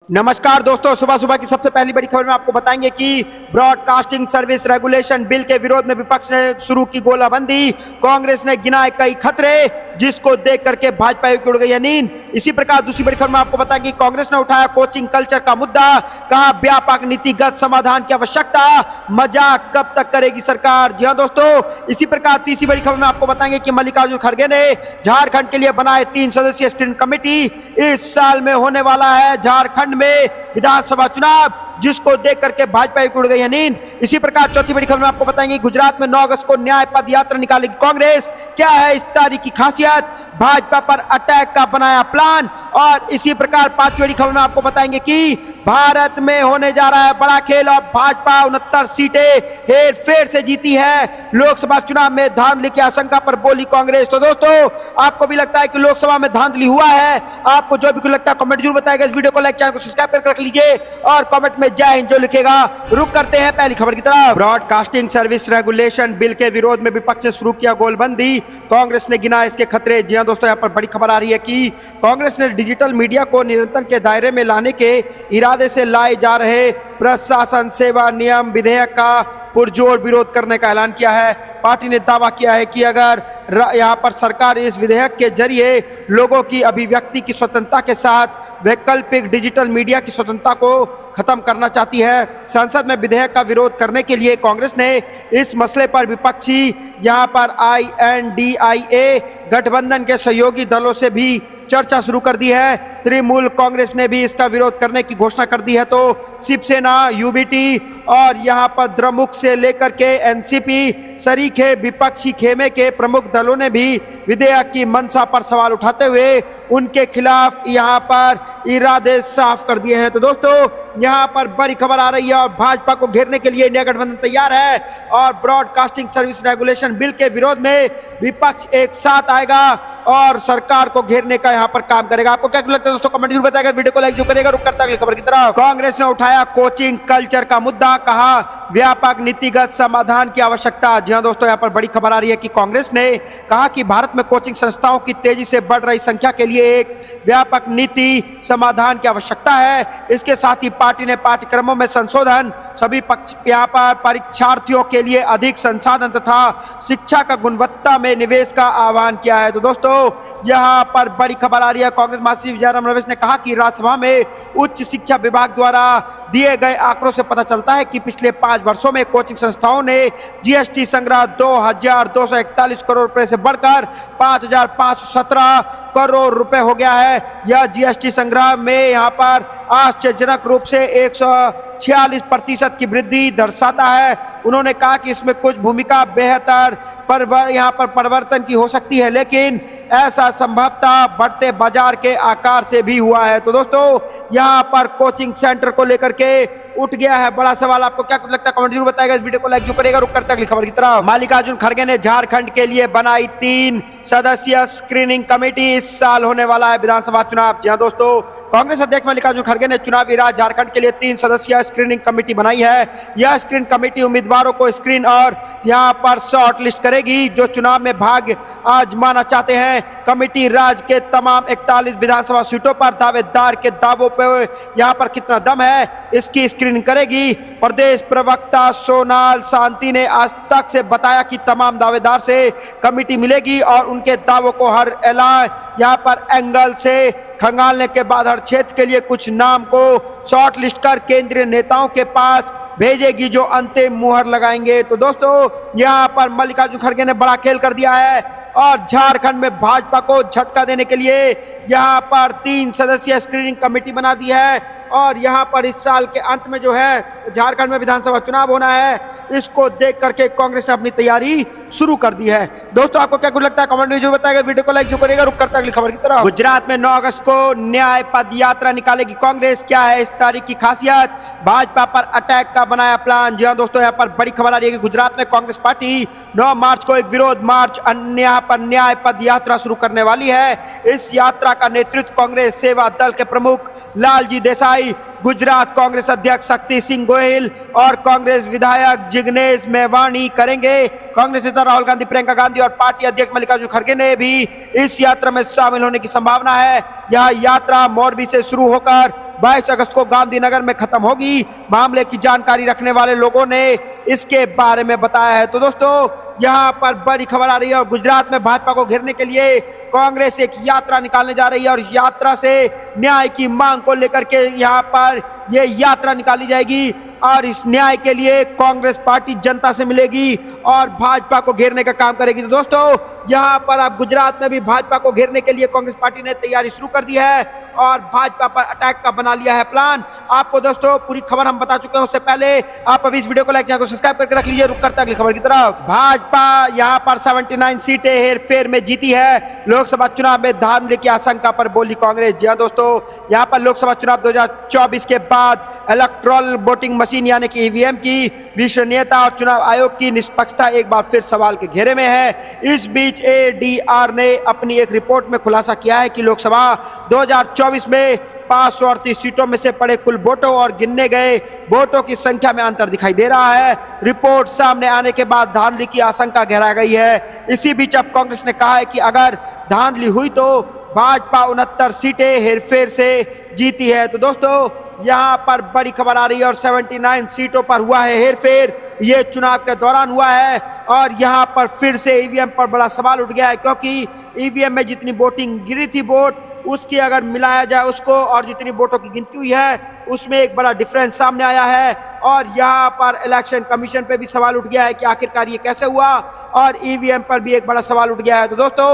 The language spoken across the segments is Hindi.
नमस्कार दोस्तों, सुबह सुबह की सबसे पहली बड़ी खबर में आपको बताएंगे कि ब्रॉडकास्टिंग सर्विस रेगुलेशन बिल के विरोध में विपक्ष ने शुरू की गोलाबंदी। कांग्रेस ने गिनाए कई खतरे, जिसको देख करके भाजपा की उड़ गई है नींद। इसी प्रकार दूसरी बड़ी खबर में आपको बताएंगे कि कांग्रेस ने उठाया कोचिंग कल्चर का मुद्दा, कहा व्यापक नीतिगत समाधान की आवश्यकता, मजाक कब तक करेगी सरकार। जी हां दोस्तों, इसी प्रकार तीसरी बड़ी खबर में आपको बताएंगे कि मल्लिकार्जुन खड़गे ने झारखंड के लिए बनाए 3 सदस्यीय स्क्रीनिंग कमेटी। इस साल में होने वाला है झारखंड में विधानसभा चुनाव, जिसको देख करके भाजपा की उड़ गई है नींद। इसी प्रकार चौथी बड़ी खबर में आपको बताएंगे गुजरात में 9 अगस्त को न्याय पद यात्रा निकालेगी कांग्रेस। क्या है इस तारीख की खासियत, भाजपा पर अटैक का बनाया प्लान। और इसी प्रकार पांचवी बड़ी खबर में आपको बताएंगे कि भारत में होने जा रहा है बड़ा खेल और भाजपा 69 सीटें हेर फेर से जीती है। लोकसभा चुनाव में धांधली की आशंका पर बोली कांग्रेस। तो दोस्तों, आपको भी लगता है कि लोकसभा में धांधली हुआ है? आपको जो भी लगता है कमेंट जरूर बताइएगा। इस वीडियो को लाइक, चैनल को सब्सक्राइब करके रख लीजिए और कमेंट में जय हिंद जो लिखेगा। रुक करते हैं पहली खबर की तरफ। ब्रॉडकास्टिंग सर्विस रेगुलेशन बिल के विरोध में विपक्ष ने शुरू किया गोलबंदी, कांग्रेस ने गिना इसके खतरे। जी हां दोस्तों, यहां पर बड़ी खबर आ रही है कि कांग्रेस ने डिजिटल मीडिया को नियंत्रण के दायरे में लाने के इरादे से लाए जा रहे प्रशासन सेवा नियम विधेयक का पुरजोर विरोध करने का ऐलान किया है। पार्टी ने दावा किया है कि अगर यहां पर सरकार इस विधेयक के जरिए लोगों की अभिव्यक्ति की स्वतंत्रता के साथ वैकल्पिक डिजिटल मीडिया की स्वतंत्रता को खत्म करना चाहती है। संसद में विधेयक का विरोध करने के लिए कांग्रेस ने इस मसले पर विपक्षी यहां पर INDIA गठबंधन के सहयोगी दलों से भी चर्चा शुरू कर दी है। तृणमूल कांग्रेस ने भी इसका विरोध करने की घोषणा कर दी है। तो शिवसेना, UBT और यहां पर द्रमुक से लेकर के NCP सरीखे विपक्षी खेमे के प्रमुख दलों ने भी विधेयक की मंशा पर सवाल उठाते हुए उनके खिलाफ यहां पर इरादे साफ कर दिए हैं। तो दोस्तों, यहां पर बड़ी खबर आ रही है और भाजपा को घेरने के लिए इंडिया गठबंधन तैयार है और ब्रॉडकास्टिंग सर्विस रेगुलेशन बिल के विरोध में विपक्ष एक साथ आएगा और सरकार को घेरने का यहां पर काम करेगा। आपको क्या लगता है दोस्तों, कमेंट जरूर बताइएगा। वीडियो को लाइक जो करेगा। रुक करता है अगली खबर की तरफ। कांग्रेस ने उठाया कोचिंग कल्चर का मुद्दा, कहा व्यापक नीतिगत समाधान की आवश्यकता। जी हां दोस्तों, यहां पर बड़ी खबर आ रही है कि कांग्रेस ने कहा कि भारत में कोचिंग संस्थाओं की तेजी से बढ़ रही संख्या के लिए एक व्यापक नीति समाधान की आवश्यकता है। इसके साथ ही पार्टी ने पाठ्यक्रमों में संशोधन, सभी यहां पर परीक्षार्थियों के लिए अधिक संसाधन तथा शिक्षा का गुणवत्ता में निवेश का आह्वान किया है। तो दोस्तों, यहां पर बड़ी खबर आ रही है। कांग्रेस महासचिव जयराम रमेश ने कहा कि राज्यसभा में उच्च शिक्षा विभाग द्वारा दिए गए आंकड़ों से पता चलता है कि पिछले 5 वर्षों में कोचिंग संस्थाओं ने GST संग्रह 2241 करोड़ रुपए से बढ़कर 5517 करोड़ रुपए हो गया है। यह GST संग्रह में यहां पर आश्चर्यजनक रूप से 146% की वृद्धि दर्शाता है। उन्होंने कहा कि इसमें कुछ भूमिका बेहतर यहां पर परिवर्तन की हो सकती है, लेकिन ऐसा संभवतः बढ़ते बाजार के आकार से भी हुआ है। तो दोस्तों, यहां पर कोचिंग सेंटर को लेकर के उठ गया है बड़ा सवाल। आपको क्या लगता है कमेंट जरूर बताइएगा। इस वीडियो को लाइक जो करेगा। रुक करते अगली खबर की तरफ। मल्लिकार्जुन खड़गे ने झारखंड के लिए बनाई 3 सदस्यीय स्क्रीनिंग कमेटी। इस साल होने वाला है विधानसभा चुनाव। जी हां दोस्तों, कांग्रेस अध्यक्ष मल्लिकार्जुन खड़गे ने चुनावी राज झारखंड के लिए 3 सदस्यीय स्क्रीनिंग कमेटी बनाई है। यह स्क्रीनिंग कमेटी उम्मीदवारों को स्क्रीन और यहां पर शॉर्ट लिस्ट करेगी जो चुनाव में भाग आजमाना चाहते हैं। कमेटी राज्य के तमाम 41 विधानसभा सीटों पर दावेदार के दावों पर यहां पर कितना दम है इसकी स्क्रीनिंग करेगी। प्रदेश प्रवक्ता सोनाल शांति ने आज तक से बताया कि तमाम दावेदार से कमेटी मिलेगी और उनके दावों को हर ऐलान यहां पर एंगल से खंगालने के बाद हर क्षेत्र के लिए कुछ नाम को शॉर्ट लिस्ट कर केंद्रीय नेताओं के पास भेजेगी जो अंतिम मुहर लगाएंगे। तो दोस्तों, यहां पर मल्लिकार्जुन खड़गे ने बड़ा खेल कर दिया है और झारखंड में भाजपा को झटका देने के लिए यहां पर 3 सदस्यीय स्क्रीनिंग कमेटी बना दी है। और यहां पर इस साल के अंत में जो है झारखंड में विधानसभा चुनाव होना है, इसको देख करके कांग्रेस ने अपनी तैयारी शुरू कर दी है। दोस्तों, आपको क्या कुछ लगता है कमेंट में जरूर बताइएगा। वीडियो को लाइक जो करेगा। रुक करता अगली खबर की तरफ। गुजरात में 9 अगस्त को न्याय पद यात्रा निकालेगी कांग्रेस। क्या है इस तारीख की खासियत, भाजपा पर अटैक का बनाया प्लान। जी हां दोस्तों, यहां पर बड़ी खबर आ रही है कि गुजरात में कांग्रेस पार्टी 9 मार्च को एक विरोध मार्च यहां पर न्याय पद यात्रा शुरू करने वाली है। इस यात्रा का नेतृत्व कांग्रेस सेवा दल के प्रमुख लालजी देसाई, गुजरात कांग्रेस अध्यक्ष शक्ति सिंह गोहिल और कांग्रेस विधायक जिग्नेश मेवाणी करेंगे। कांग्रेस नेता राहुल गांधी, प्रियंका गांधी और पार्टी अध्यक्ष मल्लिकार्जुन खड़गे ने भी इस यात्रा में शामिल होने की संभावना है। यह यात्रा मोरबी से शुरू होकर 22 अगस्त को गांधीनगर में खत्म होगी। मामले की जानकारी रखने वाले लोगों ने इसके बारे में बताया है। तो दोस्तों, यहाँ पर बड़ी खबर आ रही है और गुजरात में भाजपा को घेरने के लिए कांग्रेस एक यात्रा निकालने जा रही है और इस यात्रा से न्याय की मांग को लेकर के यहाँ पर ये यात्रा निकाली जाएगी और इस न्याय के लिए कांग्रेस पार्टी जनता से मिलेगी और भाजपा को घेरने का काम करेगी। तो दोस्तों, यहाँ पर अब गुजरात में भी भाजपा को घेरने के लिए कांग्रेस पार्टी ने तैयारी शुरू कर दी है और भाजपा पर अटैक का बना लिया है प्लान। आपको दोस्तों पूरी खबर हम बता चुके हैं। उससे पहले आप अभी इस वीडियो को लाइक, चैनल को सब्सक्राइब करके रख लीजिए। रुक करते अगली खबर की तरफ। भाजपा यहाँ पर 79 सीटें हेरफेर में जीती है। लोकसभा चुनाव में धांधली की आशंका पर बोली कांग्रेस। जी हाँ दोस्तों, यहाँ पर लोकसभा चुनाव 2024 के बाद इलेक्ट्रल वोटिंग मशीन यानी कि ईवीएम की विश्वसनीयता और चुनाव आयोग की निष्पक्षता एक बार फिर सवाल के घेरे में है। इस बीच एडीआर ने अपनी एक रिपोर्ट में खुलासा किया है कि लोकसभा 2024 में 538 सीटों में से पड़े कुल वोटों और गिनने गए वोटों की संख्या में अंतर दिखाई दे रहा है। रिपोर्ट सामने आने के बाद धांधली की आशंका गहरा गई है। इसी बीच अब कांग्रेस ने कहा है कि अगर धांधली हुई तो भाजपा 69 सीटें हेरफेर से जीती है। तो दोस्तों, यहाँ पर बड़ी खबर आ रही है और 79 सीटों पर हुआ है हेरफेर। ये चुनाव के दौरान हुआ है और यहाँ पर फिर से ईवीएम पर बड़ा सवाल उठ गया है, क्योंकि ईवीएम में जितनी वोटिंग गिरी थी वोट उसकी अगर मिलाया जाए उसको और जितनी वोटों की गिनती हुई है उसमें एक बड़ा डिफरेंस सामने आया है और यहाँ पर इलेक्शन कमीशन पे भी सवाल उठ गया है कि आखिरकार ये कैसे हुआ और ईवीएम पर भी एक बड़ा सवाल उठ गया है। तो दोस्तों,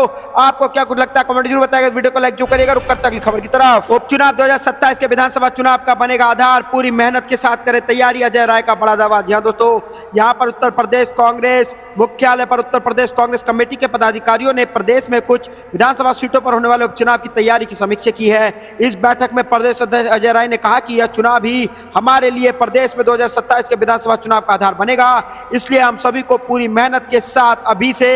आपको क्या कुछ लगता है कमेंट जरूर बताइएगा। वीडियो को लाइक जो करिएगा। रुक करते अगली खबर की तरफ। उपचुनाव 2027 के विधानसभा चुनाव का बनेगा आधार, पूरी मेहनत के साथ करे तैयारी, अजय राय का बड़ा दावा। यहाँ दोस्तों, यहाँ पर उत्तर प्रदेश कांग्रेस मुख्यालय पर उत्तर प्रदेश कांग्रेस कमेटी के पदाधिकारियों ने प्रदेश में कुछ विधानसभा सीटों पर होने वाले उपचुनाव की तैयारी की समीक्षा की है। इस बैठक में प्रदेश अध्यक्ष अजय राय ने कहा कि यह चुनाव ही हमारे लिए प्रदेश में 2027 के विधानसभा चुनाव का आधार बनेगा, इसलिए हम सभी को पूरी मेहनत के साथ अभी से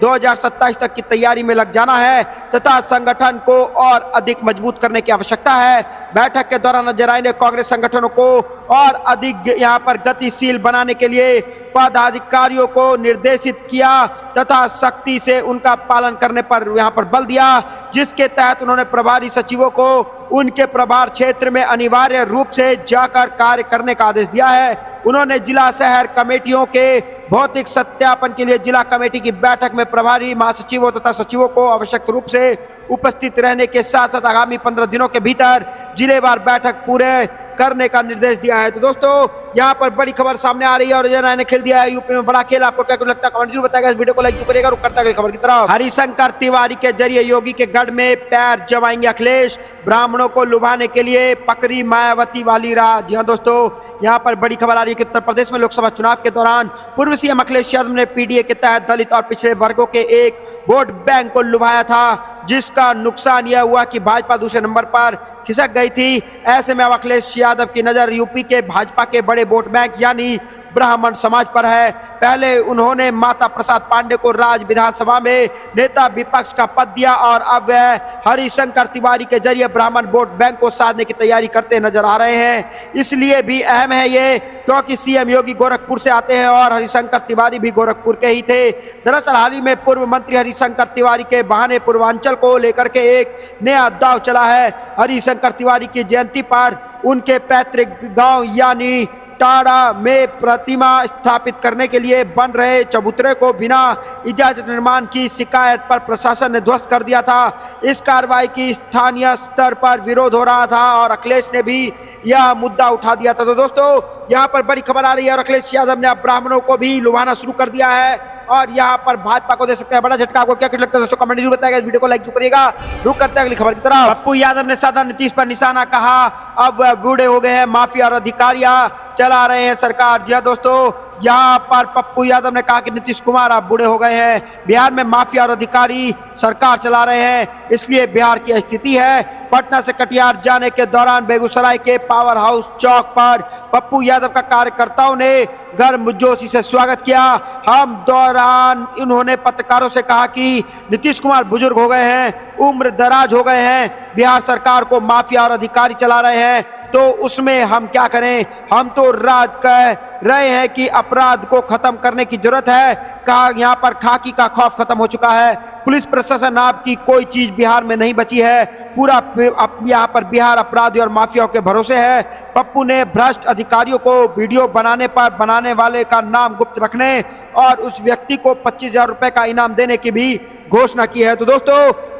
2027 तक की तैयारी में लग जाना है तथा संगठन को और अधिक मजबूत करने की आवश्यकता है। बैठक के दौरान अजय राय ने कांग्रेस संगठनों को और अधिक यहाँ पर गतिशील बनाने के लिए पदाधिकारियों को निर्देशित किया तथा सख्ती से उनका पालन करने पर यहाँ पर बल दिया, जिसके तहत उन्होंने प्रभारी सचिवों को उनके प्रभार क्षेत्र में अनिवार्य रूप से जाकर कार्य करने का आदेश दिया है। उन्होंने जिला शहर कमेटियों के भौतिक सत्यापन के लिए जिला कमेटी की बैठक में प्रभारी महासचिवों तथा सचिवों को आवश्यक रूप से उपस्थित रहने के साथ साथ आगामी 15 दिनों के भीतर जिलेवार बैठक पूरे करने का निर्देश दिया है। तो दोस्तों, यहाँ पर बड़ी खबर सामने आ रही है और अजय राय ने खेल दिया है यूपी में बड़ा खेल। आपको क्या कुछ लगता है कमेंट जरूर बताइएगा। इस वीडियो को लाइक करिएगा। रुक करता है खबर की तरफ। हरिशंकर तिवारी के जरिए योगी के गढ़ में पैर जमाएंगे अखिलेश, ब्राह्मणों को लुभाने के लिए पकड़ी मायावती वाली राह। जी हाँ दोस्तों, यहाँ पर बड़ी खबर आ रही है कि उत्तर प्रदेश में लोकसभा चुनाव के दौरान पूर्व सीएम अखिलेश यादव ने पीडीए के तहत दलित और पिछड़े वर्गों के एक वोट बैंक को लुभाया था, जिसका नुकसान यह हुआ कि भाजपा दूसरे नंबर पर खिसक गई थी। ऐसे में अब अखिलेश यादव की नजर यूपी के भाजपा के बड़े वोट बैंक यानी ब्राह्मण समाज पर है। पहले उन्होंने माता प्रसाद पांडे को राज्य विधानसभा में नेता विपक्ष का पद दिया और अब वह हरिशंकर तिवारी के जरिए ब्राह्मण वोट बैंक को साधने की तैयारी करते नजर आ रहे हैं। इसलिए भी अहम है ये क्योंकि सीएम योगी गोरखपुर से आते हैं और हरिशंकर तिवारी भी गोरखपुर के ही थे। दरअसल हाल ही में पूर्व मंत्री हरिशंकर तिवारी के बहाने पूर्वांचल को लेकर के एक नया दांव चला है। हरिशंकर तिवारी की जयंती पर उनके पैतृक गांव यानी टाड़ा में प्रतिमा स्थापित करने के लिए बन रहे चबूतरे को बिना इजाजत निर्माण की शिकायत पर प्रशासन ने ध्वस्त कर दिया था। इस कार्रवाई की स्थानीय स्तर पर विरोध हो रहा था और अखिलेश ने भी यह मुद्दा उठा दिया था। तो दोस्तों, यहाँ पर बड़ी खबर आ रही है और अखिलेश यादव ने अब ब्राह्मणों को भी लुभाना शुरू कर दिया है और यहाँ पर भाजपा को दे सकते हैं बड़ा झटका। आपको क्या कुछ लगता है दोस्तों कमेंट जरूर बताइएगा। इस वीडियो को लाइक जरूर करिएगा। रुक करते हैं अगली खबर की तरफ। पप्पू यादव ने सदा नीतीश पर निशाना कहा, अब वह बूढ़े हो गए हैं, माफिया और अधिकारियां चला रहे हैं सरकार। जी दोस्तों, यहाँ पर पप्पू यादव ने कहा कि नीतीश कुमार अब बूढ़े हो गए हैं, बिहार में माफिया और अधिकारी सरकार चला रहे हैं, इसलिए बिहार की स्थिति है। पटना से कटिहार जाने के दौरान बेगूसराय के पावर हाउस चौक पर पप्पू यादव का कार्यकर्ताओं ने गर्मजोशी से स्वागत किया। हम दौरान उन्होंने पत्रकारों से कहा कि नीतीश कुमार बुजुर्ग हो गए हैं, उम्र दराज हो गए हैं, बिहार सरकार को माफिया और अधिकारी चला रहे हैं, तो उसमें हम क्या करें, हम तो राज का रहे हैं कि अपराध को खत्म करने की जरूरत है। कहा यहाँ पर खाकी का खौफ खत्म हो चुका है। पुलिस प्रशासन नाम की कोई चीज बिहार में नहीं बची है। पूरा यहाँ पर बिहार अपराधी और माफियाओं के भरोसे है। पप्पू ने भ्रष्ट अधिकारियों को वीडियो बनाने पर बनाने वाले का नाम गुप्त रखने और उस व्यक्ति को 25,000 रुपए का इनाम देने की भी घोषणा की है। तो दोस्तों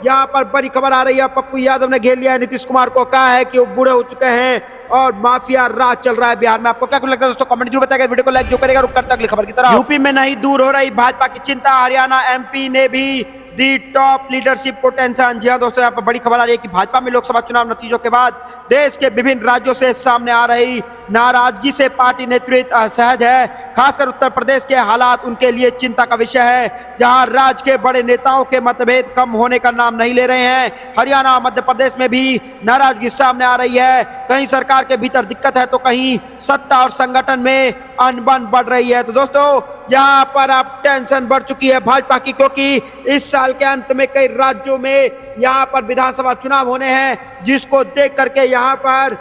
यहाँ पर बड़ी खबर आ रही है, पप्पू यादव ने घेर लिया है नीतीश कुमार को। कहा है कि वो बूढ़े हो चुके हैं और माफिया राज चल रहा है बिहार में। आपको क्या लगता है दोस्तों, कमेंट जरूर बताइएगा। वीडियो को लाइक जो करेगा रुक करता अगली खबर की तरफ। यूपी में नहीं दूर हो रही भाजपा की चिंता, हरियाणा एमपी ने भी दी टॉप लीडरशिप को टेंशन। जी हां दोस्तों, यहाँ पर बड़ी खबर आ रही है कि भाजपा में लोकसभा चुनाव नतीजों के बाद देश के विभिन्न राज्यों से सामने आ रही नाराजगी से पार्टी नेतृत्व असहज है। खासकर उत्तर प्रदेश के हालात उनके लिए चिंता का विषय है, जहां राज्य के बड़े नेताओं के मतभेद कम होने का नाम नहीं ले रहे हैं। हरियाणा और मध्य प्रदेश में भी नाराजगी सामने आ रही है। कहीं सरकार के भीतर दिक्कत है तो कहीं सत्ता और संगठन में अनबन बढ़ रही है। तो दोस्तों यहाँ पर अब टेंशन बढ़ चुकी है भाजपा की, क्योंकि इस साल के अंत में कई राज्यों में यहाँ पर विधानसभा चुनाव होने हैं, जिसको देख करके यहाँ पर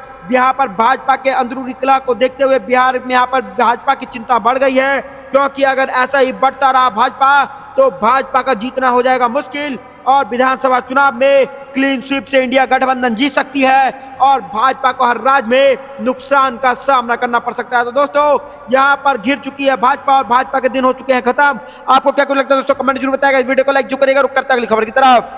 भाजपा के अंदरूनी कलह को देखते हुए बिहार में यहाँ पर भाजपा की चिंता बढ़ गई है। क्योंकि अगर ऐसा ही बढ़ता रहा भाजपा तो भाजपा का जीतना हो जाएगा मुश्किल और विधानसभा चुनाव में क्लीन स्वीप से इंडिया गठबंधन जीत सकती है और भाजपा को हर राज्य में नुकसान का सामना करना पड़ सकता है। तो दोस्तों यहाँ पर घिर चुकी है भाजपा और भाजपा के दिन हो चुके हैं खत्म। आपको क्या कुछ लगता है दोस्तों, कमेंट जरूर बताएगा। इस वीडियो को लाइक जो करेगा रुक करता है अगली खबर की तरफ।